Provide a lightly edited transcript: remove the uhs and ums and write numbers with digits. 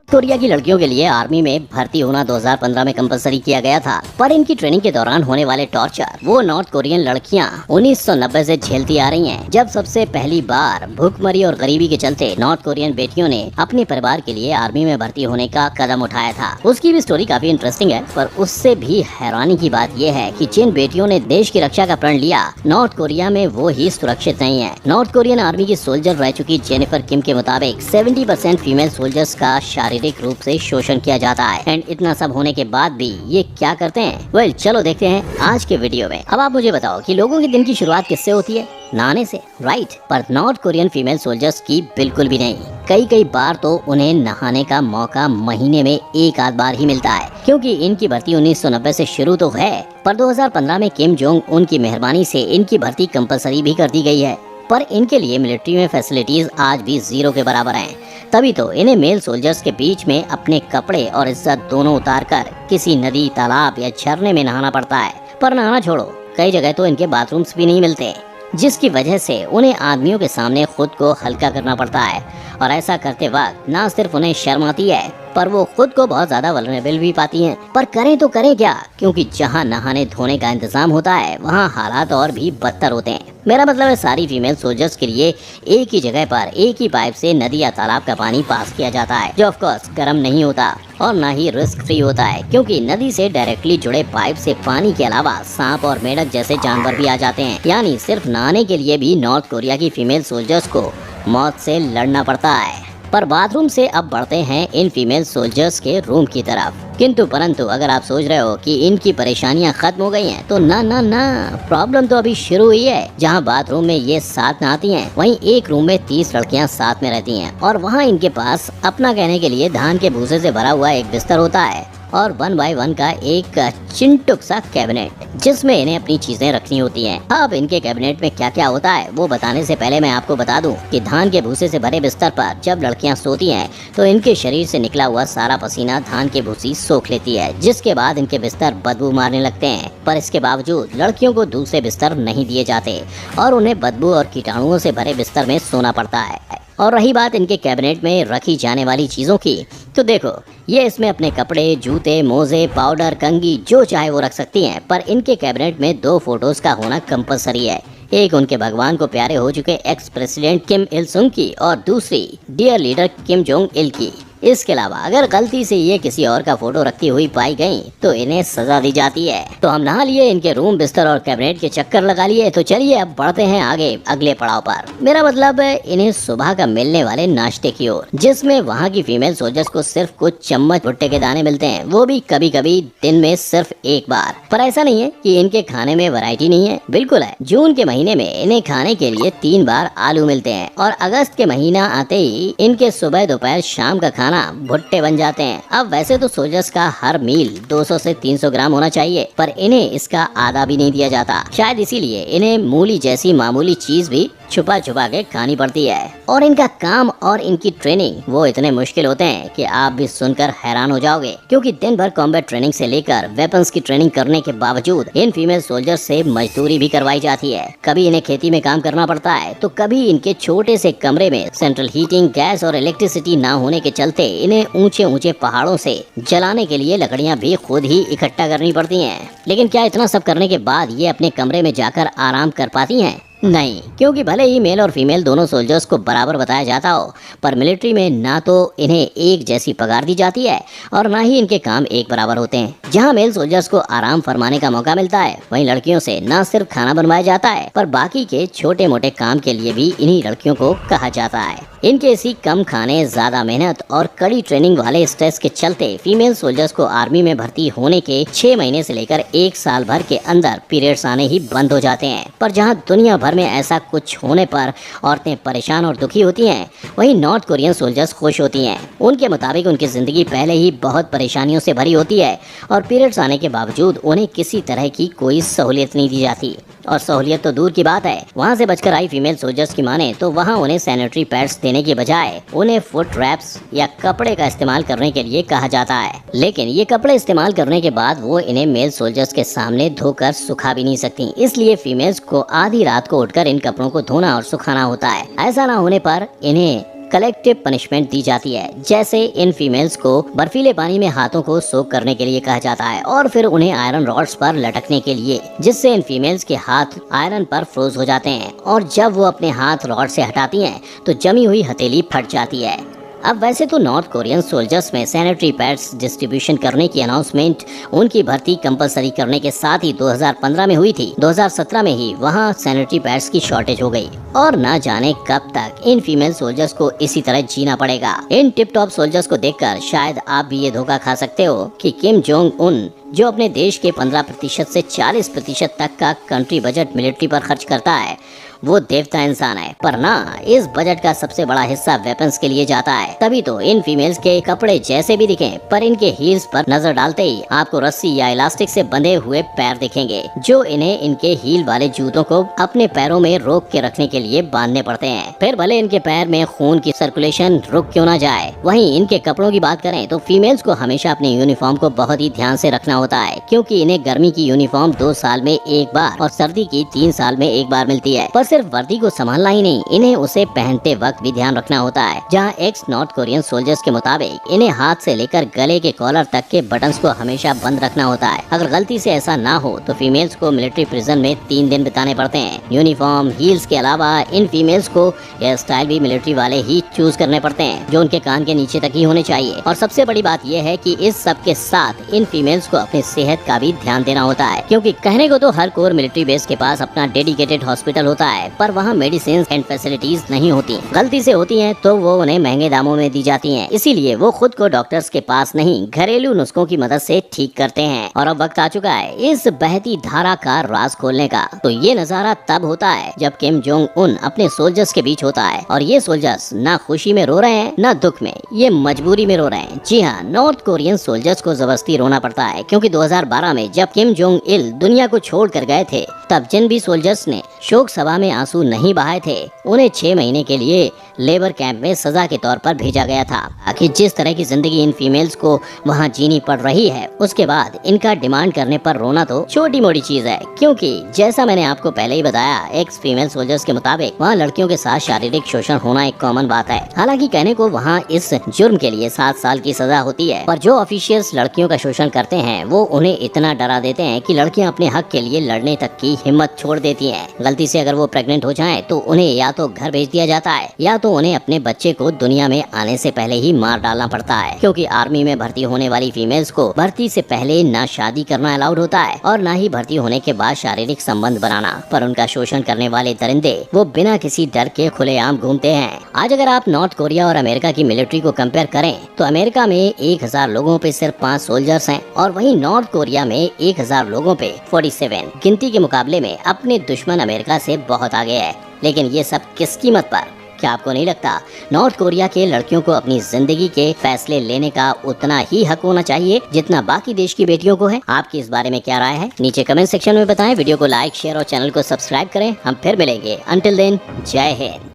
Korea की लड़कियों के लिए आर्मी में भर्ती होना 2015 में कंपलसरी किया गया था, पर इनकी ट्रेनिंग के दौरान होने वाले टॉर्चर वो नॉर्थ कोरियन लड़कियां 1990 से झेलती आ रही हैं, जब सबसे पहली बार भूखमरी और गरीबी के चलते नॉर्थ कोरियन बेटियों ने अपने परिवार के लिए आर्मी में भर्ती होने का कदम उठाया था। उसकी भी स्टोरी काफी इंटरेस्टिंग है, पर उससे भी हैरानी की बात यह है कि जिन बेटियों ने देश की रक्षा का प्रण लिया, नॉर्थ कोरिया में वो ही सुरक्षित नहीं है। नॉर्थ कोरियन आर्मी की सोल्जर रह चुकी जेनिफर किम के मुताबिक 70% फीमेल सोल्जर्स का शारीरिक रूप से शोषण किया जाता है। एंड इतना सब होने के बाद भी ये क्या करते हैं? वेल, चलो देखते हैं आज के वीडियो में। अब आप मुझे बताओ कि लोगों के दिन की शुरुआत किससे होती है? नहाने से, राइट? पर नॉर्थ कोरियन फीमेल सोल्जर्स की बिल्कुल भी नहीं। कई बार तो उन्हें नहाने का मौका महीने में एक आध बार ही मिलता है, क्योंकि इनकी भर्ती 1990 से शुरू तो है, पर 2015 में किम जोंग उन की मेहरबानी से इनकी भर्ती कंपलसरी भी कर दी गई है। पर इनके लिए मिलिट्री में फैसिलिटीज आज भी जीरो के बराबर हैं। तभी तो इन्हें मेल सोल्जर्स के बीच में अपने कपड़े और इज्जत दोनों उतार कर किसी नदी, तालाब या झरने में नहाना पड़ता है। पर नहाना छोड़ो, कई जगह तो इनके बाथरूम्स भी नहीं मिलते, जिसकी वजह से उन्हें आदमियों के सामने खुद को हल्का करना पड़ता है। और ऐसा करते वक्त न सिर्फ उन्हें शर्म आती है, पर वो खुद को बहुत ज्यादा वल्नरेबल भी पाती हैं। पर करें तो करें क्या, क्योंकि जहाँ नहाने धोने का इंतजाम होता है वहाँ हालात और भी बदतर होते हैं। मेरा मतलब है, सारी फीमेल सोल्जर्स के लिए एक ही जगह पर एक ही पाइप से नदी या तालाब का पानी पास किया जाता है, जो ऑफ कोर्स गर्म नहीं होता और ना ही रिस्क फ्री होता है, क्योंकि नदी से डायरेक्टली जुड़े पाइप से पानी के अलावा सांप और मेंढक जैसे जानवर भी आ जाते हैं। यानी सिर्फ नहाने के लिए भी नॉर्थ कोरिया की फीमेल सोल्जर्स को मौत से लड़ना पड़ता है। पर बाथरूम से अब बढ़ते हैं इन फीमेल सोल्जर्स के रूम की तरफ। किंतु परंतु अगर आप सोच रहे हो कि इनकी परेशानियां खत्म हो गई हैं, तो ना, प्रॉब्लम तो अभी शुरू हुई है। जहां बाथरूम में ये साथ नहाती हैं, वहीं एक रूम में 30 लड़कियां साथ में रहती हैं, और वहां इनके पास अपना कहने के लिए धान के भूसे से भरा हुआ एक बिस्तर होता है और 1 बाय 1 का एक चिंटुक सा कैबिनेट, जिसमें इन्हें अपनी चीजें रखनी होती हैं। अब इनके कैबिनेट में क्या क्या होता है वो बताने से पहले मैं आपको बता दूं कि धान के भूसे से भरे बिस्तर पर जब लड़कियां सोती हैं, तो इनके शरीर से निकला हुआ सारा पसीना धान के भूसी सोख लेती है, जिसके बाद इनके बिस्तर बदबू मारने लगते हैं। पर इसके बावजूद लड़कियों को दूसरे बिस्तर नहीं दिए जाते और उन्हें बदबू और कीटाणुओं से भरे बिस्तर में सोना पड़ता है। और रही बात इनके कैबिनेट में रखी जाने वाली चीज़ों की, तो देखो, ये इसमें अपने कपड़े, जूते, मोजे, पाउडर, कंघी जो चाहे वो रख सकती हैं। पर इनके कैबिनेट में 2 फोटोज का होना कंपलसरी है। एक उनके भगवान को प्यारे हो चुके एक्स प्रेसिडेंट किम इल सुंग की, और दूसरी dear leader Kim Jong Il की। इसके अलावा अगर गलती से ये किसी और का फोटो रखती हुई पाई गई, तो इन्हें सजा दी जाती है। तो हम नहा लिए, इनके रूम, बिस्तर और कैबिनेट के चक्कर लगा लिए, तो चलिए अब बढ़ते हैं आगे अगले पड़ाव पर। मेरा मतलब है इन्हें सुबह का मिलने वाले नाश्ते की ओर, जिसमें वहाँ की फीमेल सोल्जर्स को सिर्फ कुछ चम्मच भुट्टे के दाने मिलते हैं, वो भी कभी कभी दिन में सिर्फ एक बार। पर ऐसा नहीं है कि इनके खाने में वैरायटी नहीं है, बिल्कुल है। जून के महीने में इन्हें खाने के लिए 3 बार आलू मिलते हैं, और अगस्त के महीना आते ही इनके सुबह, दोपहर, शाम का खाना भुट्टे बन जाते हैं। अब वैसे तो सोल्जर्स का हर मील 200 से 300 ग्राम होना चाहिए, पर इन्हें इसका आधा भी नहीं दिया जाता। शायद इसीलिए इन्हें मूली जैसी मामूली चीज भी छुपा छुपा के खानी पड़ती है। और इनका काम और इनकी ट्रेनिंग वो इतने मुश्किल होते हैं कि आप भी सुनकर हैरान हो जाओगे, क्योंकि दिन भर कॉम्बैट ट्रेनिंग से लेकर वेपन्स की ट्रेनिंग करने के बावजूद इन फीमेल सोल्जर्स से मजदूरी भी करवाई जाती है। कभी इन्हें खेती में काम करना पड़ता है, तो कभी इनके छोटे से कमरे में सेंट्रल हीटिंग, गैस और इलेक्ट्रिसिटी ना होने के चलते इन्हें ऊंचे पहाड़ों से जलाने के लिए लकड़ियां भी खुद ही इकट्ठा करनी पड़ती हैं। लेकिन क्या इतना सब करने के बाद ये अपने कमरे में जाकर आराम कर पाती हैं? नहीं, क्योंकि भले ही मेल और फीमेल दोनों सोल्जर्स को बराबर बताया जाता हो, पर मिलिट्री में ना तो इन्हें एक जैसी पगार दी जाती है और ना ही इनके काम एक बराबर होते हैं। जहां मेल सोल्जर्स को आराम फरमाने का मौका मिलता है, वहीं लड़कियों से ना सिर्फ खाना बनवाया जाता है, पर बाकी के छोटे मोटे काम के लिए भी इन्हीं लड़कियों को कहा जाता है। इनके इसी कम खाने, ज्यादा मेहनत और कड़ी ट्रेनिंग वाले स्ट्रेस के चलते फीमेल सोल्जर्स को आर्मी में भर्ती होने के 6 महीने से लेकर 1 साल भर के अंदर पीरियड्स आने ही बंद हो जाते हैं। पर जहां दुनिया भर में ऐसा कुछ होने पर औरतें परेशान और दुखी होती हैं, वहीं नॉर्थ कोरियन सोल्जर्स खुश होती हैं। उनके मुताबिक उनकी जिंदगी पहले ही बहुत परेशानियों से भरी होती है, और पीरियड्स आने के बावजूद उन्हें किसी तरह की कोई सहूलियत नहीं दी जाती। और सहूलियत तो दूर की बात है, वहाँ से बचकर आई फीमेल सोल्जर्स की माने तो वहाँ उन्हें सैनिटरी पैड्स देने की बजाय उन्हें फुट रैप्स या कपड़े का इस्तेमाल करने के लिए कहा जाता है। लेकिन ये कपड़े इस्तेमाल करने के बाद वो इन्हें मेल सोल्जर्स के सामने धोकर सुखा भी नहीं सकती, इसलिए फीमेल्स को आधी रात को उठकर इन कपड़ों को धोना और सुखाना होता है। ऐसा ना होने पर इन्हें कलेक्टिव पनिशमेंट दी जाती है। जैसे इन फीमेल्स को बर्फीले पानी में हाथों को सोक करने के लिए कहा जाता है और फिर उन्हें आयरन रॉड्स पर लटकने के लिए, जिससे इन फीमेल्स के हाथ आयरन पर फ्रोज हो जाते हैं और जब वो अपने हाथ रॉड से हटाती हैं तो जमी हुई हथेली फट जाती है। अब वैसे तो नॉर्थ कोरियन सोल्जर्स में सैनिटरी पैड्स डिस्ट्रीब्यूशन करने की अनाउंसमेंट उनकी भर्ती कंपलसरी करने के साथ ही 2015 में हुई थी। 2017 में ही वहां सैनिटरी पैड्स की शॉर्टेज हो गई और न जाने कब तक इन फीमेल सोल्जर्स को इसी तरह जीना पड़ेगा। इन टिप टॉप सोल्जर्स को देखकर शायद आप भी ये धोखा खा सकते हो कि किम जोंग उन, जो अपने देश के 15% से 40% तक का कंट्री बजट मिलिट्री पर खर्च करता है, वो देवता इंसान है। पर ना, इस बजट का सबसे बड़ा हिस्सा वेपन्स के लिए जाता है। तभी तो इन फीमेल्स के कपड़े जैसे भी दिखें, पर इनके हील्स पर नजर डालते ही आपको रस्सी या इलास्टिक से बंधे हुए पैर दिखेंगे, जो इन्हें इनके हील वाले जूतों को अपने पैरों में रोक के रखने के लिए बांधने पड़ते हैं। फिर भले इनके पैर में खून की सर्कुलेशन रुक क्यों ना जाए। वहीं इनके कपड़ों की बात करें तो फीमेल्स को हमेशा अपने यूनिफॉर्म को बहुत ही ध्यान से रखना होता है, क्योंकि इन्हें गर्मी की यूनिफॉर्म 2 साल में एक बार और सर्दी की 3 साल में एक बार मिलती है। पर सिर्फ वर्दी को संभालना ही नहीं, इन्हें उसे पहनते वक्त भी ध्यान रखना होता है। जहां एक्स नॉर्थ कोरियन सोल्जर्स के मुताबिक इन्हें हाथ से लेकर गले के कॉलर तक के बटन्स को हमेशा बंद रखना होता है। अगर गलती से ऐसा ना हो तो फीमेल्स को मिलिट्री प्रिजन में 3 दिन बिताने पड़ते हैं। यूनिफॉर्म, हील्स के अलावा इन फीमेल्स को हेयर स्टाइल भी मिलिट्री वाले ही चूज करने पड़ते हैं, जो उनके कान के नीचे तक ही होने चाहिए। और सबसे बड़ी बात यह है कि इस सब के साथ इन फीमेल्स को अपनी सेहत का भी ध्यान देना होता है, क्योंकि कहने को तो हर कोर मिलिट्री बेस के पास अपना डेडिकेटेड हॉस्पिटल होता है, पर वहाँ मेडिसिन एंड फैसिलिटीज नहीं होती। गलती से होती हैं तो वो उन्हें महंगे दामों में दी जाती हैं। इसीलिए वो खुद को डॉक्टर्स के पास नहीं, घरेलू नुस्खों की मदद से ठीक करते हैं। और अब वक्त आ चुका है इस बहती धारा का राज खोलने का। तो ये नजारा तब होता है जब किम जोंग उन अपने सोल्जर्स के बीच होता है, और ये सोल्जर्स ना खुशी में रो रहे हैं ना दुख में, ये मजबूरी में रो रहे हैं। जी हाँ, नॉर्थ कोरियन सोल्जर्स को जबरदस्ती रोना पड़ता है, क्योंकि 2012 में जब किम जोंग इल दुनिया को छोड़ कर गए थे, तब जिन भी सोल्जर्स ने शोक सभा में आंसू नहीं बहाए थे, उन्हें 6 महीने के लिए लेबर कैंप में सजा के तौर पर भेजा गया था। आखिर जिस तरह की जिंदगी इन फीमेल्स को वहाँ जीनी पड़ रही है, उसके बाद इनका डिमांड करने पर रोना तो छोटी मोटी चीज है, क्योंकि जैसा मैंने आपको पहले ही बताया, एक्स फीमेल सोल्जर्स के मुताबिक वहाँ लड़कियों के साथ शारीरिक शोषण होना एक कॉमन बात है। हालांकि कहने को वहाँ इस जुर्म के लिए 7 साल की सजा होती है, पर जो ऑफिशियल्स लड़कियों का शोषण करते हैं वो उन्हें इतना डरा देते हैं कि लड़कियाँ अपने हक के लिए लड़ने तक की हिम्मत छोड़ देती हैं। गलती से अगर वो प्रेग्नेंट हो जाएं तो उन्हें या तो घर भेज दिया जाता है, या तो उन्हें अपने बच्चे को दुनिया में आने से पहले ही मार डालना पड़ता है, क्योंकि आर्मी में भर्ती होने वाली फीमेल्स को भर्ती से पहले ना शादी करना अलाउड होता है और ना ही भर्ती होने के बाद शारीरिक संबंध बनाना। पर उनका शोषण करने वाले दरिंदे वो बिना किसी डर के खुलेआम घूमते हैं। आज अगर आप नॉर्थ कोरिया और अमेरिका की मिलिट्री को कंपेयर करें तो अमेरिका में 1000 लोगों पे सिर्फ 5 सोल्जर्स हैं, और वहीं नॉर्थ कोरिया में 1000 लोगों पे 47। गिनती के मुकाबले में अपने दुश्मन अमेरिका से बहुत आगे है। लेकिन ये सब किस कीमत पर? क्या आपको नहीं लगता नॉर्थ कोरिया के लड़कियों को अपनी जिंदगी के फैसले लेने का उतना ही हक होना चाहिए जितना बाकी देश की बेटियों को है? आपकी इस बारे में क्या राय है? नीचे कमेंट सेक्शन में बताएं। वीडियो को लाइक, शेयर और चैनल को सब्सक्राइब करें। हम फिर मिलेंगे। अंटिल देन, जय हिंद।